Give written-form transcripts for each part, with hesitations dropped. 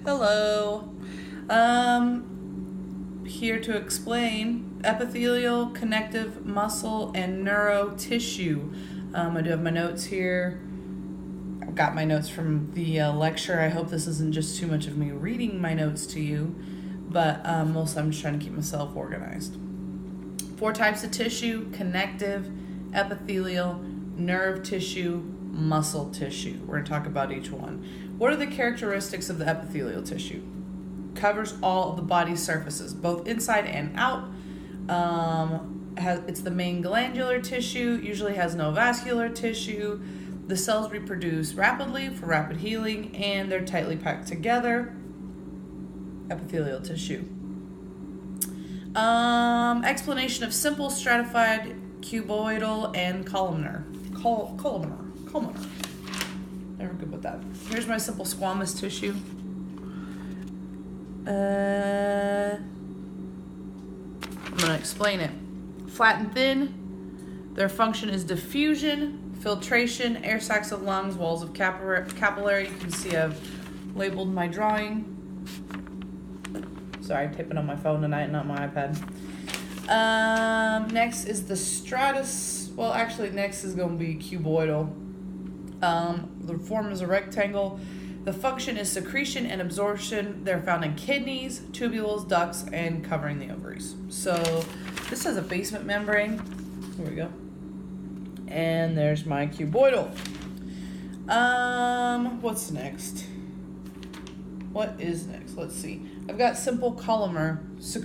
Hello. Here to explain epithelial, connective, muscle, and neuro tissue. I do have my notes here. I've got my notes from the lecture. I hope this isn't just too much of me reading my notes to you, but mostly I'm just trying to keep myself organized. 4 types of tissue: connective, epithelial, nerve tissue, muscle tissue. We're going to talk about each one. What are the characteristics of the epithelial tissue? Covers all of the body's surfaces, both inside and out. It's the main glandular tissue, usually has no vascular tissue. The cells reproduce rapidly for rapid healing, and they're tightly packed together. Epithelial tissue. Explanation of simple, stratified, cuboidal, and columnar. Columnar. Never good with that. Here's my simple squamous tissue. I'm going to explain it. Flat and thin. Their function is diffusion, filtration, air sacs of lungs, walls of capillary. You can see I've labeled my drawing. Sorry, I'm typing on my phone tonight, not my iPad. Next is the stratus. Well, actually, next is going to be cuboidal. The form is a rectangle. The function is secretion and absorption. They're found in kidneys, tubules, ducts, and covering the ovaries. So this has a basement membrane. Here we go. And there's my cuboidal. What's next? What is next? Let's see. I've got simple columnar.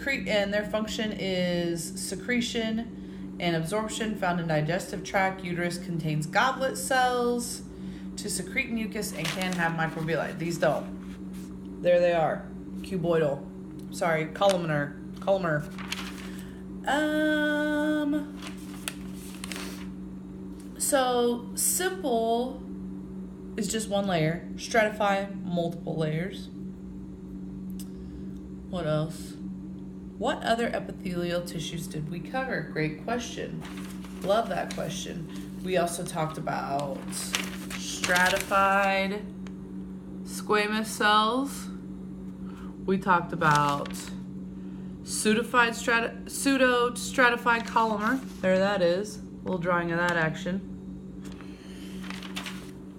And their function is secretion and absorption, found in digestive tract. Uterus contains goblet cells to secrete mucus and can have microvilli. These don't. There they are. Cuboidal. Sorry, columnar. So simple is just one layer. Stratify, multiple layers. What else? What other epithelial tissues did we cover? Great question. Love that question. We also talked about stratified squamous cells. We talked about pseudo-stratified columnar. There that is. A little drawing of that action.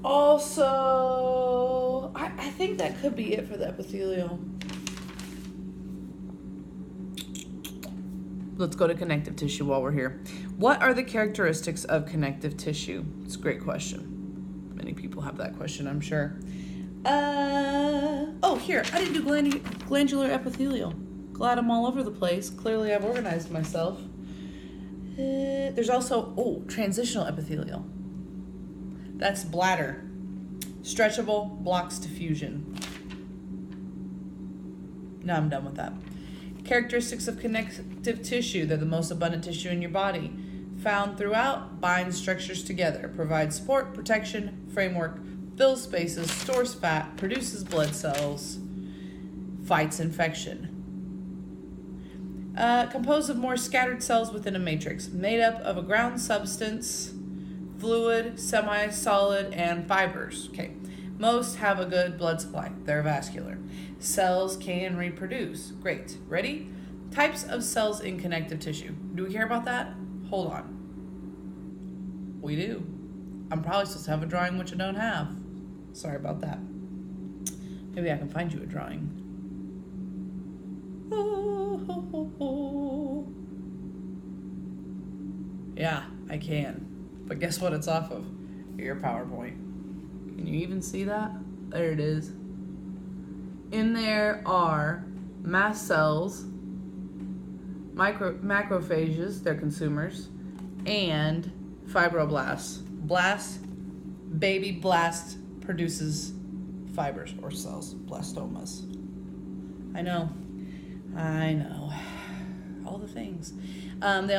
Also, I think that could be it for the epithelial. Let's go to connective tissue while we're here. What are the characteristics of connective tissue? It's a great question. Many people have that question, I'm sure. Here. I didn't do glandular epithelial. Glad I'm all over the place. Clearly I've organized myself. There's also, transitional epithelial. That's bladder. Stretchable, blocks diffusion. Now I'm done with that. Characteristics of connective tissue. They're the most abundant tissue in your body. Found throughout, binds structures together, provides support, protection, framework, fills spaces, stores fat, produces blood cells, fights infection. Composed of more scattered cells within a matrix, made up of a ground substance, fluid, semi-solid, and fibers. Okay. Most have a good blood supply. They're vascular. Cells can reproduce. Great. Ready? Types of cells in connective tissue. Do we care about that? Hold on. We do. I'm probably supposed to have a drawing which I don't have. Sorry about that. Maybe I can find you a drawing. Yeah, I can. But guess what it's off of? Your PowerPoint. Can you even see that? There it is. In there are mast cells, macrophages, they're consumers, and fibroblasts. Baby blast produces fibers or cells, blastomas. I know. All the things. They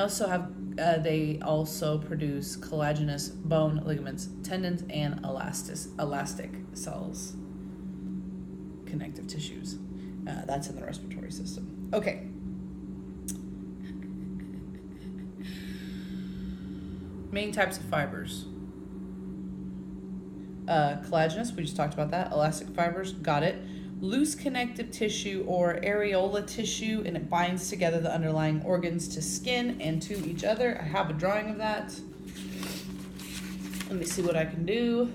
also produce collagenous bone, ligaments, tendons, and elastic cells. Connective tissues. That's in the respiratory system. Okay. Main types of fibers. Collagenous, we just talked about that. Elastic fibers, got it. loose connective tissue or areola tissue, and it binds together the underlying organs to skin and to each other. I have a drawing of that. Let me see what I can do.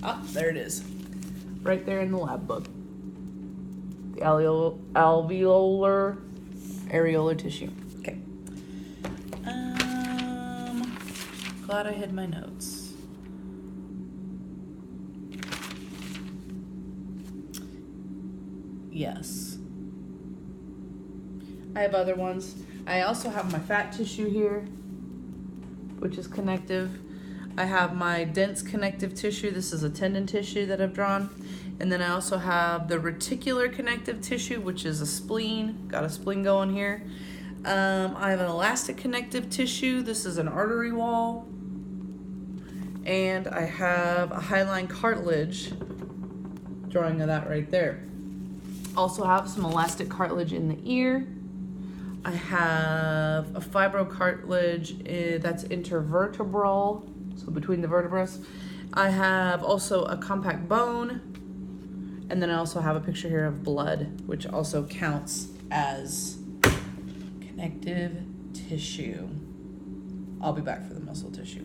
Ah, there it is. Right there in the lab book. The alveolar areolar tissue. Okay. Glad I hid my notes. Yes. I have other ones. I also have my fat tissue here, which is connective. I have my dense connective tissue. This is a tendon tissue that I've drawn. And then I also have the reticular connective tissue, which is a spleen. Got a spleen going here. I have an elastic connective tissue. This is an artery wall. And I have a hyaline cartilage, drawing of that right there. Also have some elastic cartilage in the ear. I have a fibrocartilage that's intervertebral, so between the vertebrae. I have also a compact bone, and then I also have a picture here of blood, which also counts as connective tissue. I'll be back for the muscle tissue.